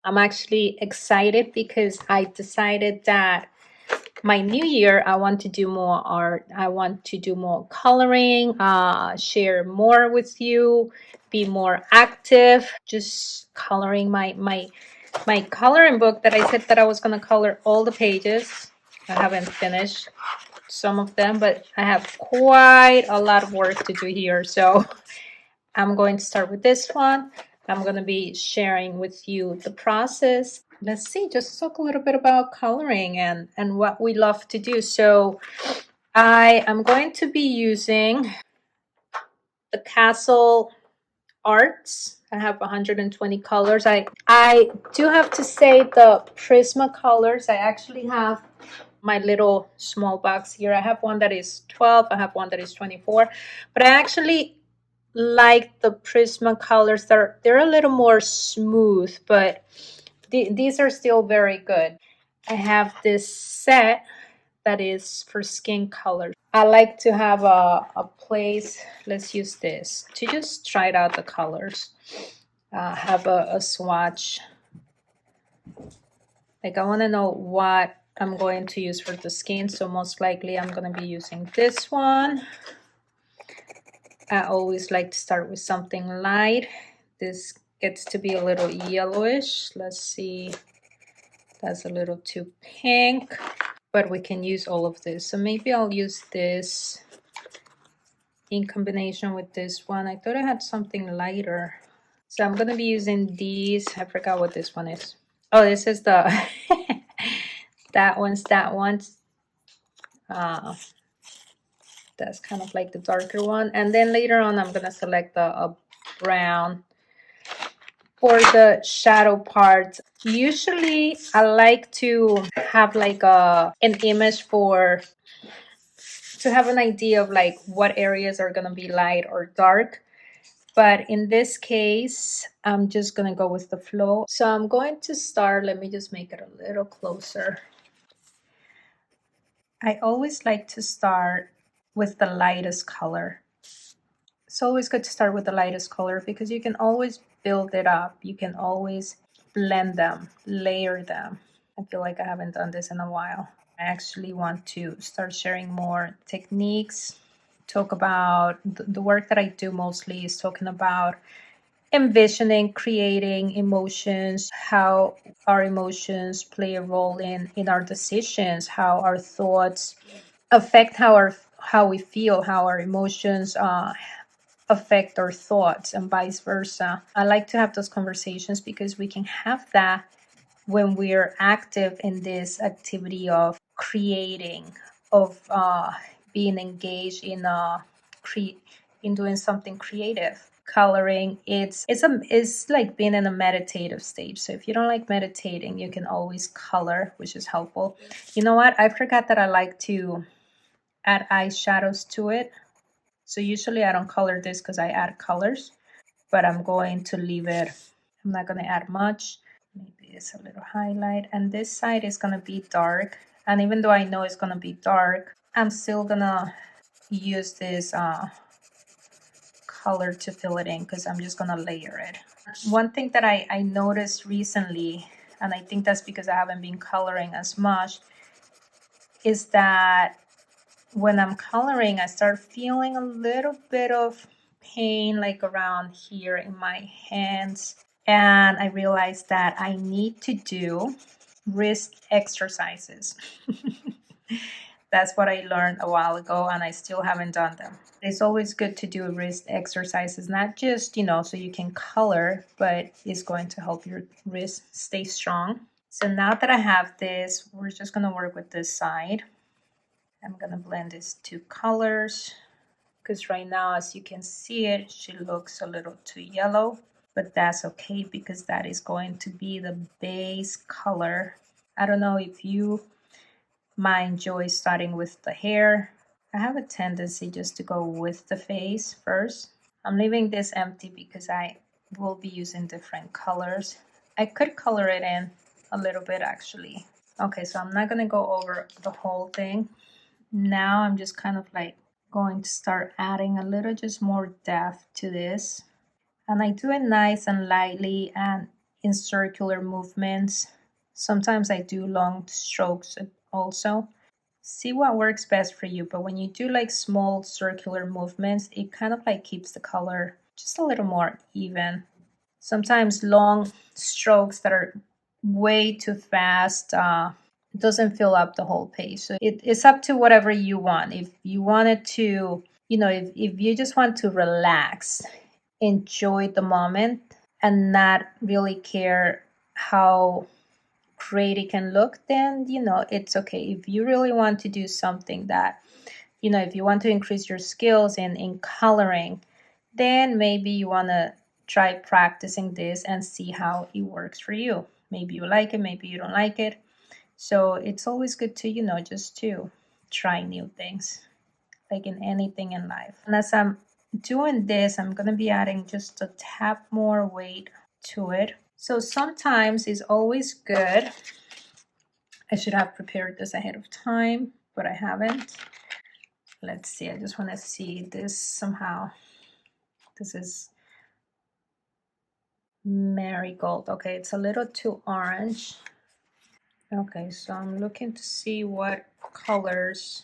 I'm actually excited because I decided that my new year, I want to do more art. I want to do more coloring, share more with you, be more active, just coloring my coloring book that I said that I was going to color all the pages. I haven't finished some of them, but I have quite a lot of work to do here. So I'm going to start with this one. I'm going to be sharing with you the process. Let's see, just talk a little bit about coloring and what we love to do. So I am going to be using the Castle Arts. I have 120 colors. I do have to say the Prismacolors. I actually have my little small box here. I have one that is 12. I have one that is 24. But I actually like the Prismacolors. They're a little more smooth, but these are still very good. I have this set that is for skin color. I like to have a place, let's use this, to just try out the colors. Have a swatch. Like I want to know what I'm going to use for the skin, so most likely I'm going to be using this one. I always like to start with something light. This gets to be a little yellowish. Let's see, that's a little too pink, but we can use all of this. So maybe I'll use this in combination with this one. I thought I had something lighter. So I'm going to be using these. I forgot what this one is. Oh, this is the, that one's. That's kind of like the darker one. And then later on, I'm going to select a brown for the shadow part. Usually I like to have like an image to have an idea of like what areas are going to be light or dark. But in this case, I'm just going to go with the flow. So I'm going to start, let me just make it a little closer. I always like to start with the lightest color. It's always good to start with the lightest color because you can always build it up. You can always blend them, layer them. I feel like I haven't done this in a while. I actually want to start sharing more techniques, talk about the work that I do mostly is talking about envisioning, creating emotions, how our emotions play a role in our decisions, how our thoughts affect how we feel, how our emotions affect our thoughts, and vice versa. I like to have those conversations because we can have that when we're active in this activity of creating, of being engaged in doing something creative. Coloring, it's like being in a meditative stage. So if you don't like meditating, you can always color, which is helpful. You know what? I forgot that I like to add eyeshadows to it. So usually I don't color this because I add colors, but I'm going to leave it. I'm not going to add much. Maybe it's a little highlight. And this side is going to be dark. And even though I know it's going to be dark, I'm still going to use this color to fill it in because I'm just going to layer it. One thing that I noticed recently, and I think that's because I haven't been coloring as much, is that when I'm coloring, I start feeling a little bit of pain like around here in my hands. And I realized that I need to do wrist exercises. That's what I learned a while ago, and I still haven't done them. It's always good to do wrist exercises, not just, so you can color, but it's going to help your wrist stay strong. So now that I have this, we're just going to work with this side. I'm going to blend these two colors because right now, as you can see it, she looks a little too yellow, but that's okay because that is going to be the base color. I don't know if you might enjoy starting with the hair. I have a tendency just to go with the face first. I'm leaving this empty because I will be using different colors. I could color it in a little bit actually. Okay, so I'm not going to go over the whole thing. Now I'm just kind of like going to start adding a little just more depth to this. And I do it nice and lightly, and in circular movements. Sometimes I do long strokes also. See what works best for you. But when you do like small circular movements, it kind of like keeps the color just a little more even. Sometimes long strokes that are way too fast doesn't fill up the whole page. So it's up to whatever you want. If you wanted to, if you just want to relax, enjoy the moment, and not really care how great it can look, then it's okay. If you really want to do something that, if you want to increase your skills in coloring, then maybe you want to try practicing this and see how it works for you. Maybe you like it, maybe you don't like it. So it's always good to, just to try new things, like in anything in life. And as I'm doing this, I'm going to be adding just a tap more weight to it. So sometimes it's always good. I should have prepared this ahead of time, but I haven't. Let's see. I just want to see this somehow. This is marigold. Okay, it's a little too orange. Okay, so I'm looking to see what colors.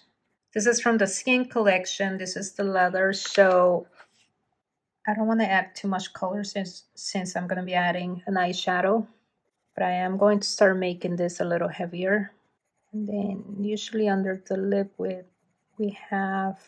This is from the skin collection. This is the leather. So I don't want to add too much color since I'm going to be adding an eyeshadow. But I am going to start making this a little heavier. And then usually under the lip we have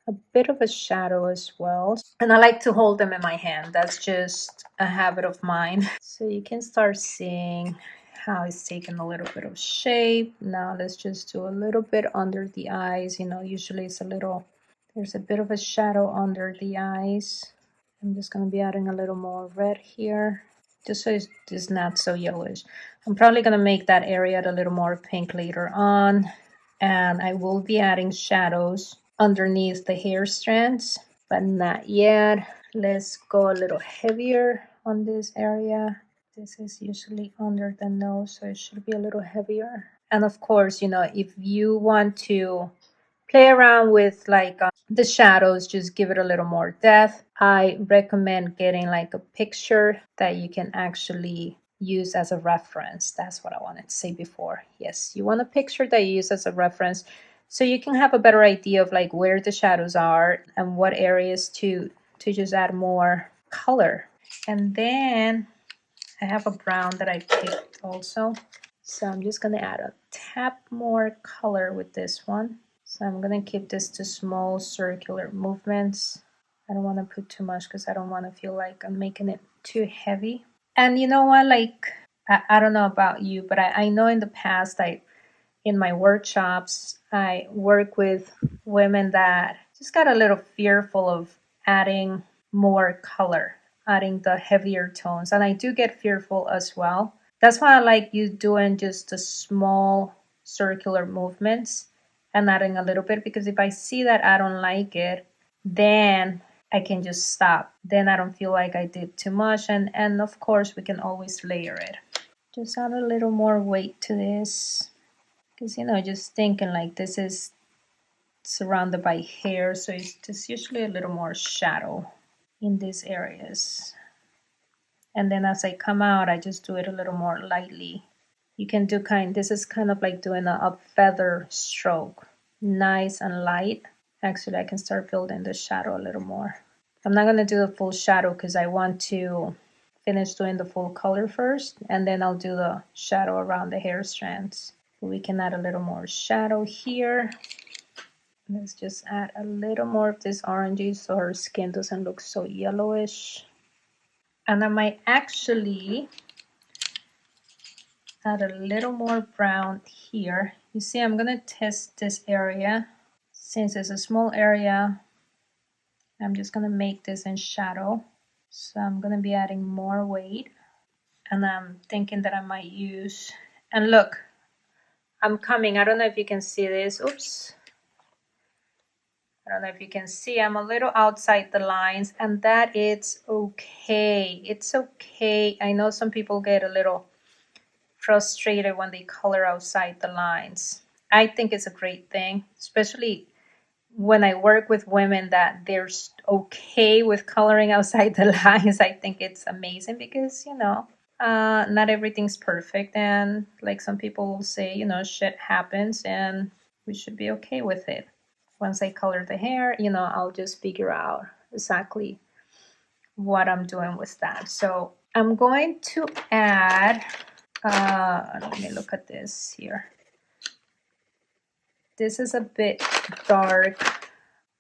a bit of a shadow as well. And I like to hold them in my hand. That's just a habit of mine. So you can start seeing how it's taking a little bit of shape. Now let's just do a little bit under the eyes. Usually there's a bit of a shadow under the eyes. I'm just going to be adding a little more red here, just so it's not so yellowish. I'm probably going to make that area a little more pink later on. And I will be adding shadows underneath the hair strands, but not yet. Let's go a little heavier on this area. This is usually under the nose, so it should be a little heavier. And of course, if you want to play around with the shadows, just give it a little more depth. I recommend getting like a picture that you can actually use as a reference. That's what I wanted to say before. Yes, you want a picture that you use as a reference so you can have a better idea of like where the shadows are and what areas to just add more color. And then I have a brown that I picked also. So I'm just going to add a tap more color with this one. So I'm going to keep this to small circular movements. I don't want to put too much because I don't want to feel like I'm making it too heavy. And you know what, I don't know about you, but I know in the past, in my workshops, I work with women that just got a little fearful of adding more color, adding the heavier tones. And I do get fearful as well. That's why I like you doing just the small circular movements and adding a little bit, because if I see that I don't like it, then I can just stop. Then I don't feel like I did too much. And of course, we can always layer it. Just add a little more weight to this. Because, just thinking like this is surrounded by hair, so it's just usually a little more shadow in these areas. And then as I come out, I just do it a little more lightly. You can do this is kind of like doing a feather stroke. Nice and light. Actually, I can start building the shadow a little more. I'm not going to do the full shadow because I want to finish doing the full color first, and then I'll do the shadow around the hair strands. We can add a little more shadow here. Let's just add a little more of this orangey so her skin doesn't look so yellowish. And I might actually add a little more brown here. You see, I'm going to test this area. Since it's a small area, I'm just going to make this in shadow. So I'm going to be adding more weight. And I'm thinking that I might use, and look, I'm coming. I don't know if you can see this. Oops. I don't know if you can see. I'm a little outside the lines, and that it's okay. It's okay. I know some people get a little frustrated when they color outside the lines. I think it's a great thing, especially when I work with women that they're okay with coloring outside the lines. I think it's amazing because, Not everything's perfect, and like some people will say, you know, shit happens and we should be okay with it. Once I color the hair, you know, I'll just figure out exactly what I'm doing with that. So I'm going to add, let me look at this here. This is a bit dark.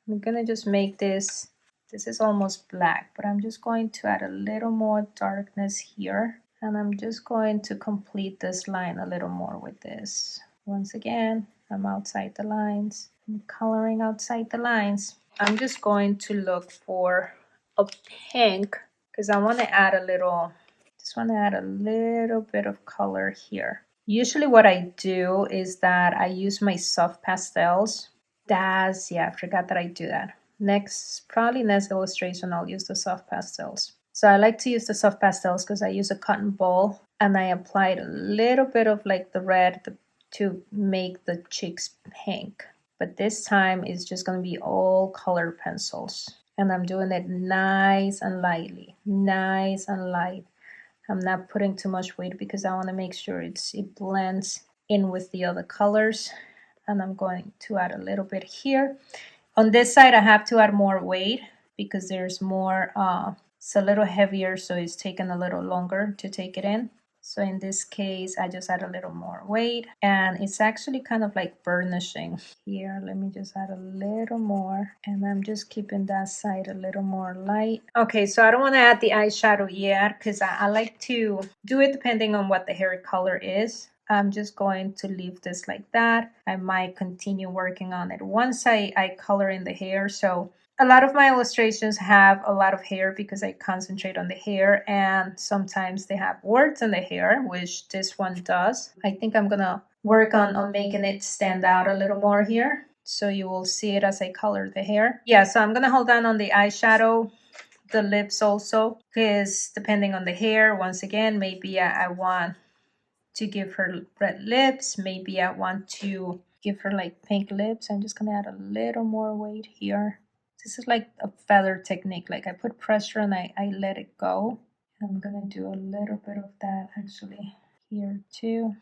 I'm gonna just make this is almost black, but I'm just going to add a little more darkness here. And I'm just going to complete this line a little more with this. Once again, I'm outside the lines. I'm coloring outside the lines. I'm just going to look for a pink because I want to add a little, just want to add a little bit of color here. Usually what I do is that I use my soft pastels. Yeah, I forgot that I do that. Probably next illustration, I'll use the soft pastels. So I like to use the soft pastels because I use a cotton ball and I applied a little bit of like the red to make the cheeks pink. But this time it's just going to be all color pencils. And I'm doing it nice and lightly, nice and light. I'm not putting too much weight because I want to make sure it blends in with the other colors. And I'm going to add a little bit here. On this side, I have to add more weight because there's more, it's a little heavier, so it's taking a little longer to take it in. So in this case, I just add a little more weight, and it's actually kind of like burnishing. Here, let me just add a little more, and I'm just keeping that side a little more light. Okay, so I don't want to add the eyeshadow yet because I like to do it depending on what the hair color is. I'm just going to leave this like that. I might continue working on it once I color in the hair. So a lot of my illustrations have a lot of hair because I concentrate on the hair, and sometimes they have words in the hair, which this one does. I think I'm gonna work on making it stand out a little more here, so you will see it as I color the hair. Yeah, so I'm gonna hold on the eyeshadow, the lips also, because depending on the hair, once again, maybe I want to give her red lips. Maybe I want to give her like pink lips. I'm just gonna add a little more weight here. This is like a feather technique. Like I put pressure and I let it go. I'm gonna do a little bit of that actually here too,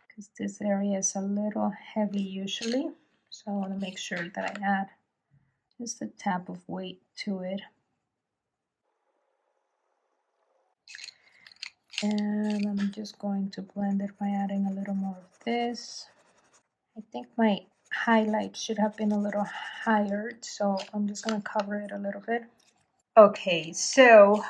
because this area is a little heavy usually. So I want to make sure that I add just a tap of weight to it. And I'm just going to blend it by adding a little more of this. I think my highlight should have been a little higher, so I'm just going to cover it a little bit. Okay, so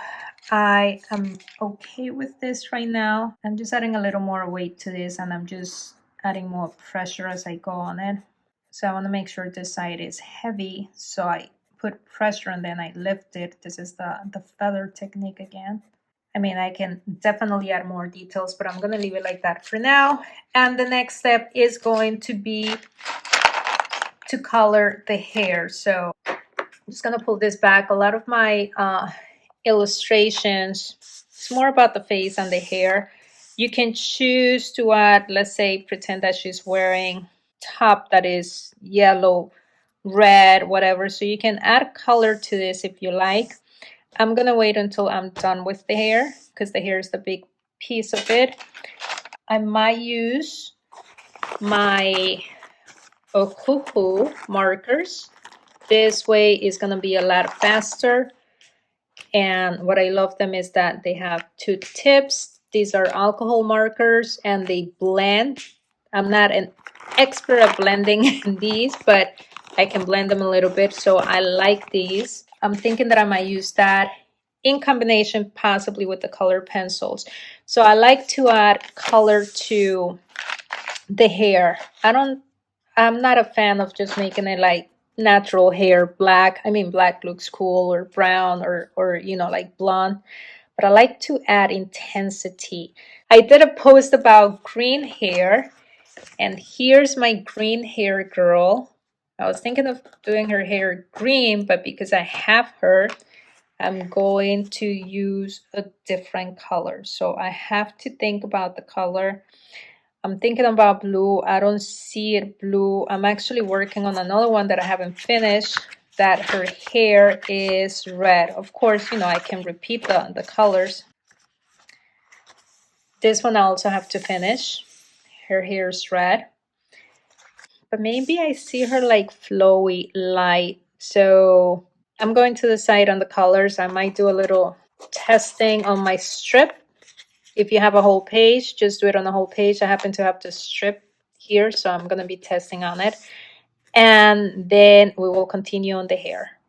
I am okay with this right now. I'm just adding a little more weight to this, and I'm just adding more pressure as I go on it. So I want to make sure this side is heavy, so I put pressure and then I lift it. This is the feather technique again. I mean, I can definitely add more details, but I'm going to leave it like that for now. And the next step is going to be to color the hair. So I'm just going to pull this back. A lot of my illustrations, it's more about the face and the hair. You can choose to add, let's say, pretend that she's wearing top that is yellow, red, whatever. So you can add color to this if you like. I'm gonna wait until I'm done with the hair because the hair is the big piece of it. I might use my Ohuhu markers. This way is gonna be a lot faster. And what I love them is that they have two tips. These are alcohol markers and they blend. I'm not an expert at blending these, but I can blend them a little bit. So I like these. I'm thinking that I might use that in combination possibly with the colored pencils. So I like to add color to the hair. I'm not a fan of just making it like natural hair black. I mean, black looks cool, or brown, or you know, like blonde. But I like to add intensity. I did a post about green hair, and here's my green hair girl. I was thinking of doing her hair green, but because I have her, I'm going to use a different color. So I have to think about the color. I'm thinking about blue. I don't see it blue. I'm actually working on another one that I haven't finished. that her hair is red. Of course, I can repeat the colors. This one I also have to finish. Her hair is red. But maybe I see her like flowy light. So I'm going to decide on the colors. I might do a little testing on my strip. If you have a whole page, just do it on the whole page. I happen to have the strip here, so I'm going to be testing on it. And then we will continue on the hair.